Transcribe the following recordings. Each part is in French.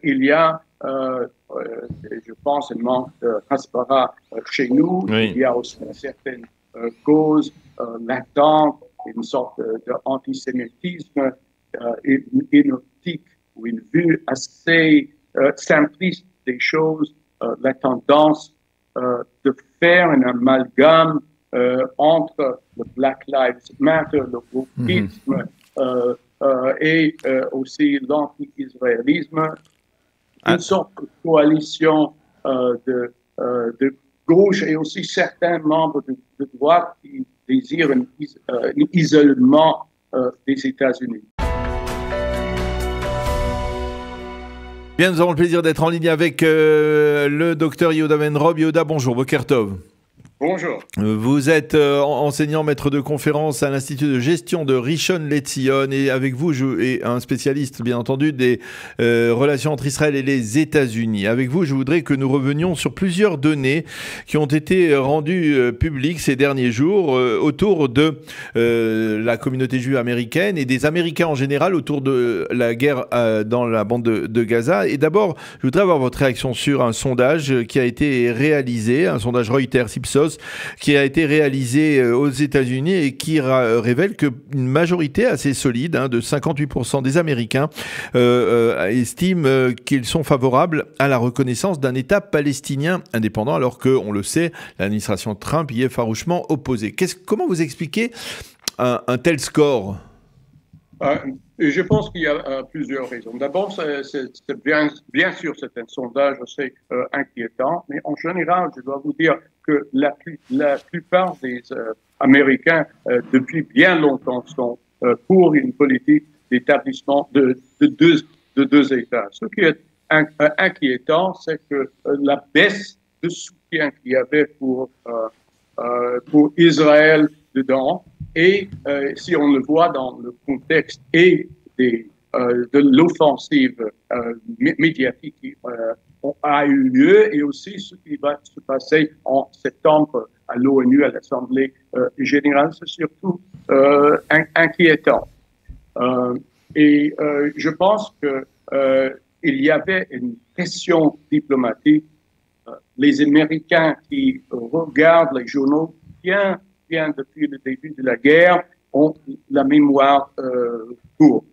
il y a, je pense, un manque de transparence chez nous. Oui. Il y a aussi une certaine cause latente, une sorte d'antisémitisme, une optique ou une vue assez simpliste des choses, la tendance de faire un amalgame entre le Black Lives Matter, le wokisme, et aussi l'anti-israélisme, une sorte de coalition de gauche et aussi certains membres de droite qui désirent un isolement des États-Unis. Bien, nous avons le plaisir d'être en ligne avec le docteur Yehuda Ben-Rob. Yehuda, bonjour, Boker Tov. Bonjour. Vous êtes enseignant, maître de conférence à l'Institut de gestion de Rishon LeZion et avec vous, et un spécialiste, bien entendu, des relations entre Israël et les États-Unis. Avec vous, je voudrais que nous revenions sur plusieurs données qui ont été rendues publiques ces derniers jours autour de la communauté juive américaine et des Américains en général autour de la guerre dans la bande de Gaza. Et d'abord, je voudrais avoir votre réaction sur un sondage qui a été réalisé, un sondage Reuters-Ipsos, qui a été réalisé aux États-Unis et qui révèle qu'une majorité assez solide, de 58% des Américains, estiment qu'ils sont favorables à la reconnaissance d'un État palestinien indépendant, alors que, on le sait, l'administration Trump y est farouchement opposée. Comment vous expliquez un tel score ? Je pense qu'il y a plusieurs raisons. D'abord, c'est bien sûr, c'est un sondage assez inquiétant, mais en général, je dois vous dire que la plupart des Américains, depuis bien longtemps, sont pour une politique d'établissement de deux États. Ce qui est inquiétant, c'est que la baisse de soutien qu'il y avait pour Israël dedans, et si on le voit dans le contexte et de l'offensive médiatique qui a eu lieu, et aussi ce qui va se passer en septembre à l'ONU, à l'Assemblée générale, c'est surtout inquiétant. Et je pense qu'il y avait une pression diplomatique. Les Américains qui regardent les journaux bien depuis le début de la guerre ont la mémoire courte.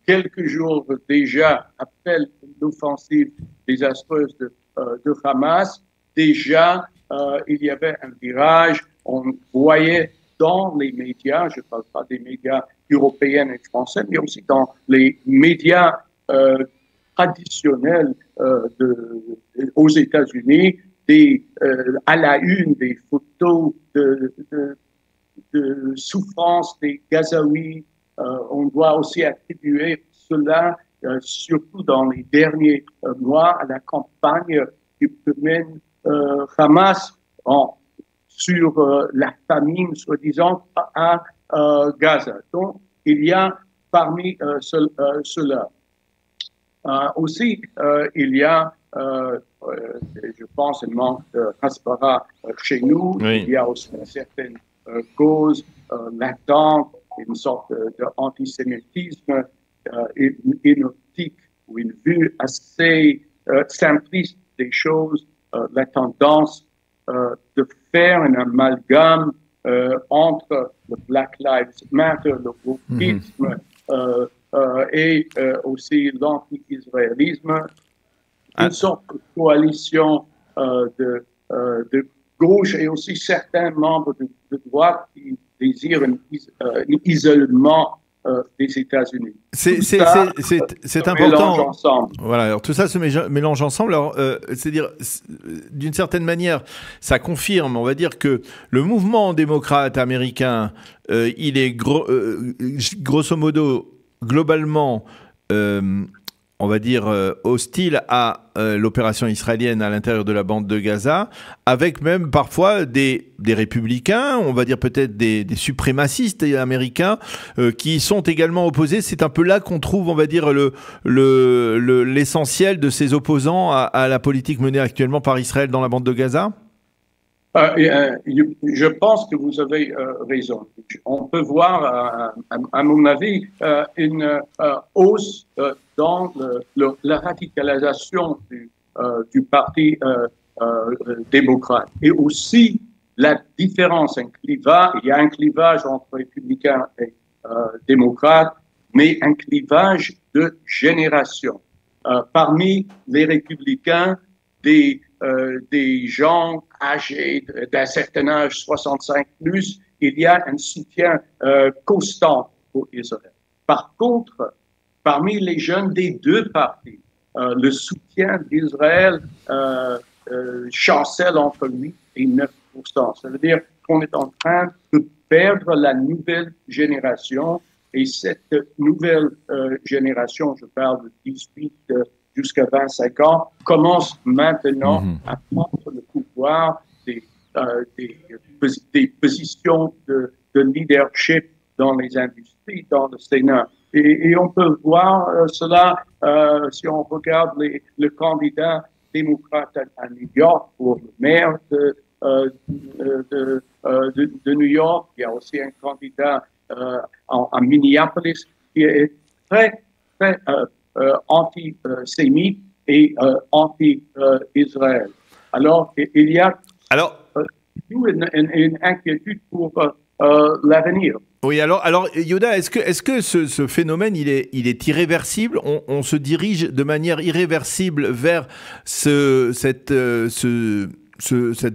Quelques jours déjà après l'offensive désastreuse de Hamas, déjà il y avait un virage. On voyait dans les médias, je ne parle pas des médias européens et français, mais aussi dans les médias traditionnels aux États-Unis, à la une des photos de souffrance des Gazaouis. On doit aussi attribuer cela, surtout dans les derniers mois, à la campagne que mène Hamas sur la famine, soi-disant, à Gaza. Donc, il y a parmi cela. Aussi, il y a, je pense, un manque de transparence chez nous. Oui. Il y a aussi une certaine cause latente, une sorte d'antisémitisme, une optique ou une vue assez simpliste des choses, la tendance de faire un amalgame entre le Black Lives Matter, le wokisme, et aussi l'anti-israélisme, une sorte de coalition de gauche et aussi certains membres de droite qui désirent un isolement des États-Unis. C'est important. Ensemble. Voilà, alors tout ça se mélange ensemble. Alors, c'est-à-dire, d'une certaine manière, ça confirme, on va dire, que le mouvement démocrate américain, il est grosso modo, globalement, on va dire, hostile à l'opération israélienne à l'intérieur de la bande de Gaza, avec même parfois des républicains, on va dire peut-être des suprémacistes américains qui sont également opposés. C'est un peu là qu'on trouve, on va dire, l'essentiel de ces opposants à la politique menée actuellement par Israël dans la bande de Gaza. Je pense que vous avez raison. On peut voir, à mon avis, une hausse dans la radicalisation du Parti démocrate. Et aussi la différence, il y a un clivage entre républicains et démocrates, mais un clivage de génération. Parmi les républicains, des gens âgés d'un certain âge, 65 plus, il y a un soutien constant pour Israël. Par contre, parmi les jeunes des deux partis, le soutien d'Israël chancelle entre 8 et 9%. Ça veut dire qu'on est en train de perdre la nouvelle génération. Et cette nouvelle génération, je parle de 18 jusqu'à 25 ans, commence maintenant à prendre le pouvoir des positions de leadership dans les industries, dans le Sénat. Et on peut voir cela si on regarde le candidat démocrate à New York pour le maire de New York. Il y a aussi un candidat à Minneapolis qui est très antisémite et anti-Israël. Alors, il y a une inquiétude pour l'avenir. Oui, alors Yehuda, est-ce que ce phénomène, il est irréversible? On se dirige de manière irréversible vers cette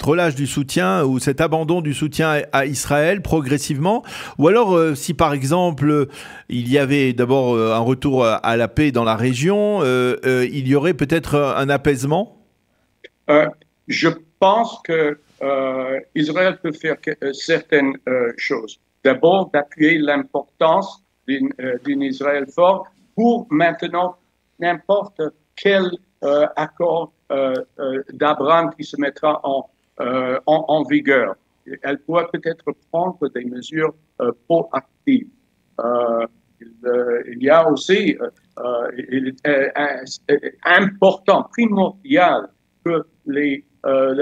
relâche du soutien ou cet abandon du soutien à Israël progressivement? Ou alors, si par exemple, il y avait d'abord un retour à la paix dans la région, il y aurait peut-être un apaisement? Je pense que Israël peut faire certaines choses. D'abord, d'appuyer l'importance d'un Israël fort pour maintenant n'importe quel accord d'Abraham qui se mettra en vigueur. Elle pourrait peut-être prendre des mesures proactives. Il y a aussi important, primordial que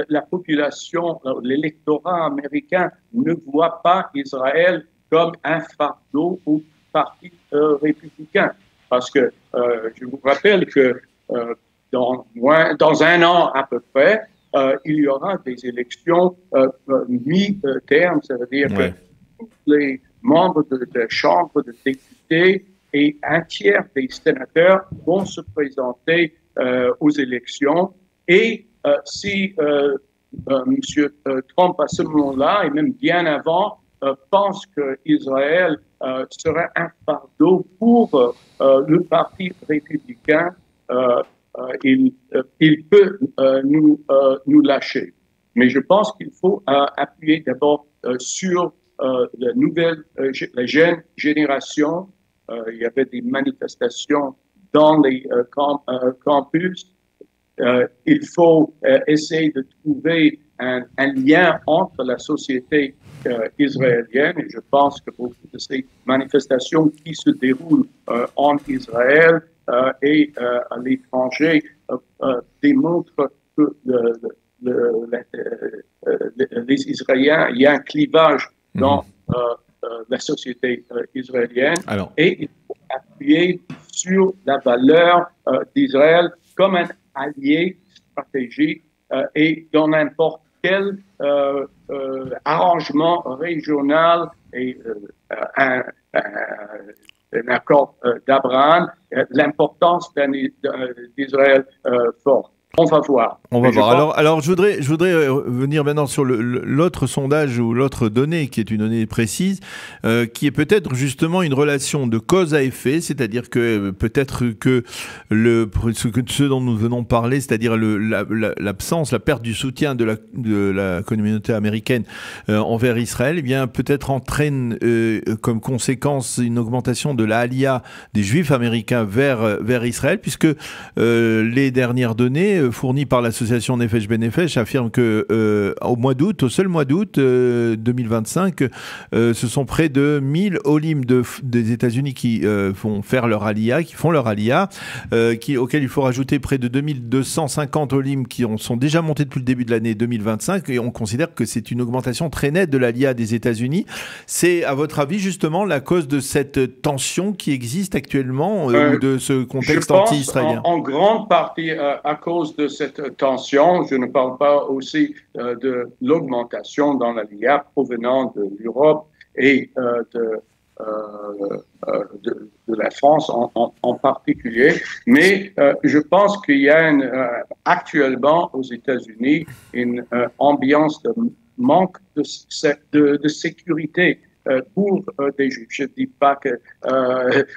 la population, l'électorat américain ne voit pas Israël comme un fardeau au parti républicain. Parce que je vous rappelle que dans un an à peu près, il y aura des élections mi-terme, ça veut dire que tous les membres de la Chambre de députés et un tiers des sénateurs vont se présenter aux élections. Et si M. Trump, à ce moment-là, et même bien avant, pense qu'Israël serait un fardeau pour le Parti républicain, il peut nous lâcher. Mais je pense qu'il faut appuyer d'abord sur la jeune génération. Il y avait des manifestations dans les campus. Il faut essayer de trouver un lien entre la société israélienne, et je pense que beaucoup de ces manifestations qui se déroulent en Israël et à l'étranger démontrent que les Israéliens, il y a un clivage dans la société israélienne. Et il faut appuyer sur la valeur d'Israël comme un allié stratégique et dans n'importe quel arrangement régional et un accord d'Abraham, l'importance d'Israël fort. On va voir. On va voir. Alors, je voudrais venir maintenant sur l'autre sondage ou l'autre donnée, qui est une donnée précise, qui est peut-être justement une relation de cause à effet, c'est-à-dire que peut-être que ce dont nous venons de parler, c'est-à-dire l'absence, la perte du soutien de la communauté américaine envers Israël, eh bien peut-être entraîne comme conséquence une augmentation de la aliyah des Juifs américains vers Israël, puisque les dernières données fourni par l'association Nefesh Benefesh affirme que au seul mois d'août 2025, ce sont près de 1000 olim des États-Unis qui font leur aliyah, auxquels il faut rajouter près de 2250 olim qui sont déjà montés depuis le début de l'année 2025, et on considère que c'est une augmentation très nette de l'aliyah des États-Unis. C'est, à votre avis, justement, la cause de cette tension qui existe actuellement ou de ce contexte anti-israélien? En grande partie à cause de cette tension. Je ne parle pas aussi de l'augmentation dans l'aliyah provenant de l'Europe et de la France en particulier, mais je pense qu'il y a actuellement aux États-Unis une ambiance de manque de sécurité pour des Juifs. Je ne dis pas que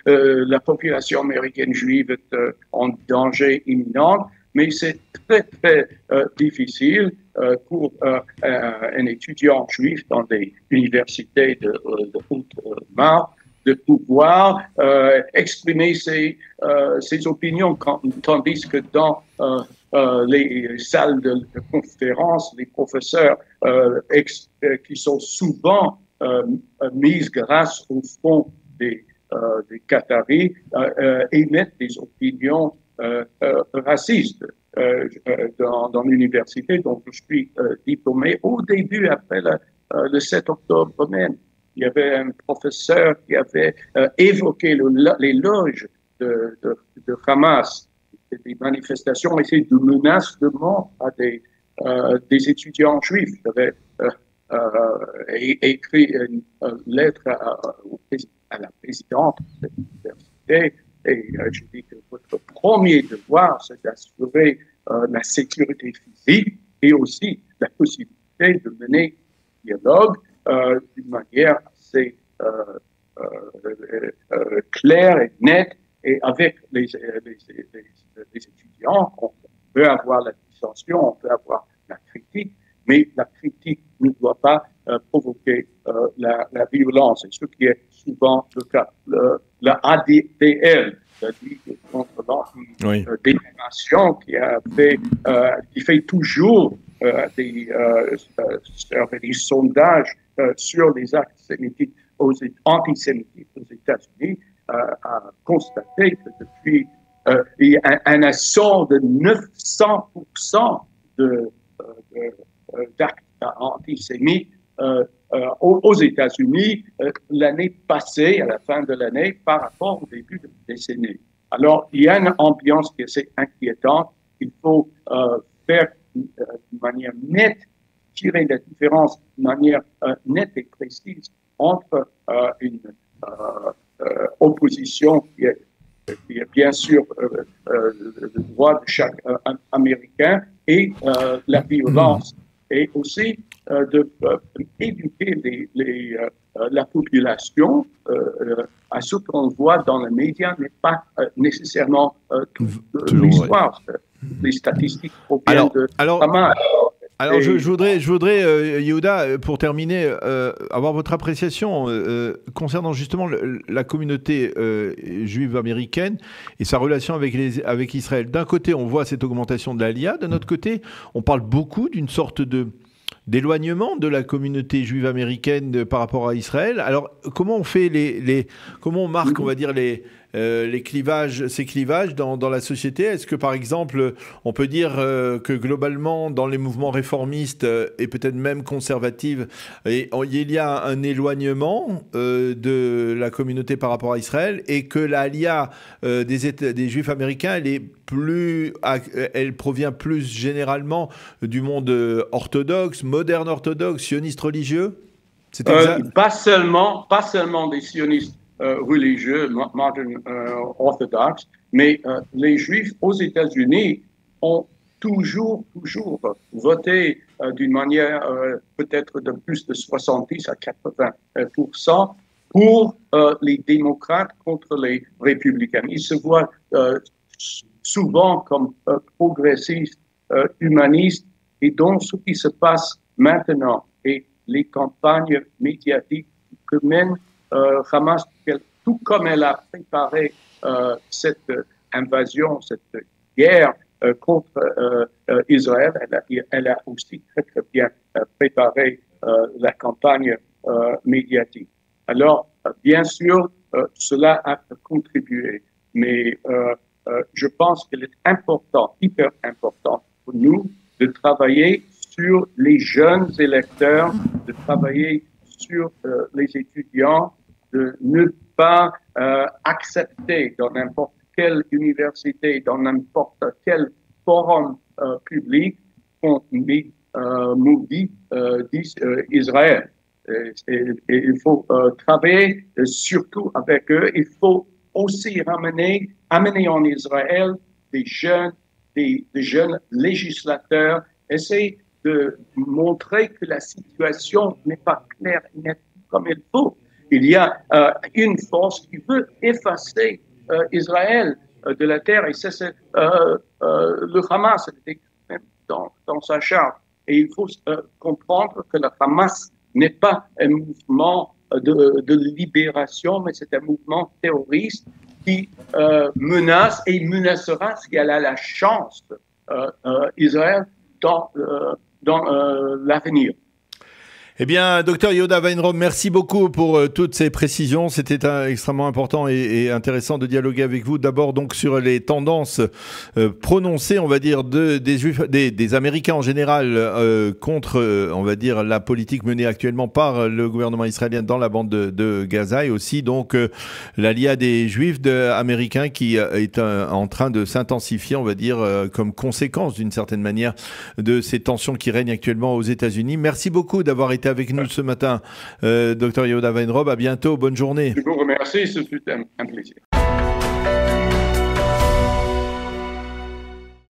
la population américaine juive est en danger imminent, mais c'est très, très difficile pour un étudiant juif dans des universités de Haute-Marne de pouvoir exprimer ses opinions, tandis que dans les salles de conférence, les professeurs qui sont souvent mises grâce au fonds des Qataris émettent des opinions racistes. Dans l'université dont je suis diplômé, au début, après le 7 octobre même, il y avait un professeur qui avait évoqué l'éloge de Hamas, des manifestations et des menaces de mort à des étudiants juifs. Il avait écrit une lettre à la présidente de l'université. Et je dis que votre premier devoir, c'est d'assurer la sécurité physique et aussi la possibilité de mener un dialogue d'une manière assez claire et nette. Et avec les étudiants, on peut avoir la dissension, on peut avoir la critique, mais la critique ne doit pas provoquer la violence. Et ce qui est souvent le cas. La ADL, la Ligue contre l'anti-déformation, qui fait toujours des sondages sur les actes antisémites aux États-Unis, a constaté que depuis il y a un assaut de 900% d'actes antisémites aux États-Unis l'année passée, à la fin de l'année, par rapport au début de la décennie. Alors, il y a une ambiance qui est assez inquiétante. Il faut faire d'une manière nette, tirer la différence de manière nette et précise entre une opposition qui est bien sûr le droit de chaque Américain et la violence, et aussi d'éduquer la population à ce qu'on voit dans les médias n'est pas nécessairement toute l'histoire. Les statistiques proviennent de Hamas. Alors, je voudrais Yehuda, pour terminer, avoir votre appréciation concernant justement la communauté juive américaine et sa relation avec Israël. D'un côté, on voit cette augmentation de l'aliyah. D'un autre côté, on parle beaucoup d'une sorte d'éloignement de la communauté juive américaine par rapport à Israël. Alors, comment on fait comment on marque, on va dire, ces clivages dans la société? Est-ce que, par exemple, on peut dire que globalement, dans les mouvements réformistes et peut-être même conservatifs, il y a un éloignement de la communauté par rapport à Israël, et que l'aliyah des Juifs américains, elle provient plus généralement du monde orthodoxe, moderne orthodoxe, sioniste religieux? Pas seulement des sionistes religieux, modern orthodoxes, mais les Juifs aux États-Unis ont toujours voté d'une manière peut-être de plus de 70 à 80% pour les démocrates contre les républicains. Ils se voient souvent comme progressistes, humanistes, et donc ce qui se passe maintenant et les campagnes médiatiques que mène Hamas, tout comme elle a préparé cette invasion, cette guerre contre Israël. Elle a aussi très, très bien préparé la campagne médiatique. Alors, bien sûr, cela a contribué, mais je pense qu'il est important, hyper important pour nous de travailler sur les jeunes électeurs, de travailler sur les étudiants, de ne pas accepter dans n'importe quelle université, dans n'importe quel forum public qu'on maudit Israël. Il faut travailler surtout avec eux. Il faut aussi amener en Israël des jeunes législateurs, essayer de montrer que la situation n'est pas claire et nette comme il faut. Il y a une force qui veut effacer Israël de la terre, et c'est le Hamas, c'était dans sa charte. Et il faut comprendre que le Hamas n'est pas un mouvement de libération, mais c'est un mouvement terroriste qui menace et menacera, si elle a la chance, Israël dans l'avenir. Eh bien, docteur Yehuda Weinrop, merci beaucoup pour toutes ces précisions. C'était extrêmement important et intéressant de dialoguer avec vous. D'abord, donc, sur les tendances prononcées, on va dire, des Juifs, des Américains en général, contre, on va dire, la politique menée actuellement par le gouvernement israélien dans la bande de Gaza, et aussi, donc, l'alia des Juifs américains qui est en train de s'intensifier, on va dire, comme conséquence, d'une certaine manière, de ces tensions qui règnent actuellement aux États-Unis. Merci beaucoup d'avoir été avec nous ce matin, docteur Yehuda Weinrop. À bientôt, bonne journée. Je vous remercie, ce fut un plaisir.